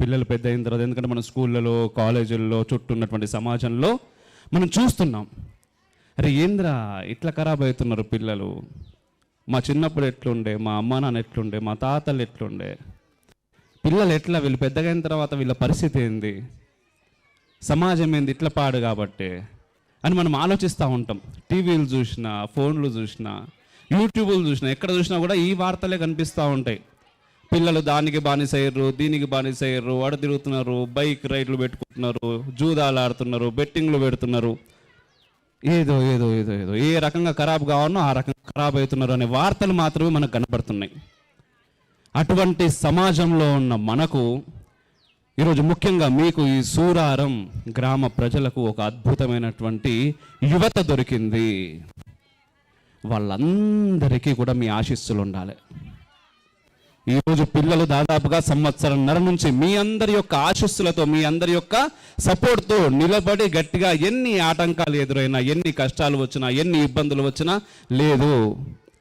పిల్లలు పెద్ద అయిన తర్వాత. ఎందుకంటే మన స్కూళ్ళలో, కాలేజీల్లో, చుట్టూ ఉన్నటువంటి సమాజంలో మనం చూస్తున్నాం. అరే ఏంద్రా ఇట్లా ఖరాబ్ అవుతున్నారు పిల్లలు, మా చిన్నప్పుడు ఎట్లుండే, మా అమ్మ నాన్న ఎట్లుండే, మా తాతలు ఎట్లుండే, పిల్లలు ఎట్లా, వీళ్ళు పెద్దగా అయిన తర్వాత వీళ్ళ పరిస్థితి ఏంది, సమాజం ఏంది ఇట్లా పాడు కాబట్టి అని మనం ఆలోచిస్తూ ఉంటాం. టీవీలు చూసినా, ఫోన్లు చూసినా, యూట్యూబ్లు చూసినా, ఎక్కడ చూసినా కూడా ఈ వార్తలే కనిపిస్తూ ఉంటాయి. పిల్లలు దానికి బానిసయ్యారు, దీనికి బానిసయ్యారు, వాడు తిరుగుతున్నారు, బైక్ రైడ్లు పెట్టుకుంటున్నారు, జూదాలు ఆడుతున్నారు, బెట్టింగ్లు పెడుతున్నారు, ఏదో ఏదో ఏదో ఏదో ఏ రకంగా ఖరాబ్ కావాలనో ఆ రకంగా ఖరాబ్ అవుతున్నారు అనే వార్తలు మాత్రమే మనకు కనబడుతున్నాయి. అటువంటి సమాజంలో ఉన్న మనకు ఈరోజు ముఖ్యంగా మీకు ఈ సూరారం గ్రామ ప్రజలకు ఒక అద్భుతమైనటువంటి యువత దొరికింది. వాళ్ళందరికీ కూడా మీ ఆశీస్సులు ఉండాలి. ఈరోజు పిల్లలు దాదాపుగా సంవత్సరంన్నర నుంచి మీ అందరి యొక్క ఆశీస్సులతో, మీ అందరి యొక్క సపోర్ట్తో నిలబడి గట్టిగా ఎన్ని ఆటంకాలు ఎదురైనా, ఎన్ని కష్టాలు వచ్చినా, ఎన్ని ఇబ్బందులు వచ్చినా లేదు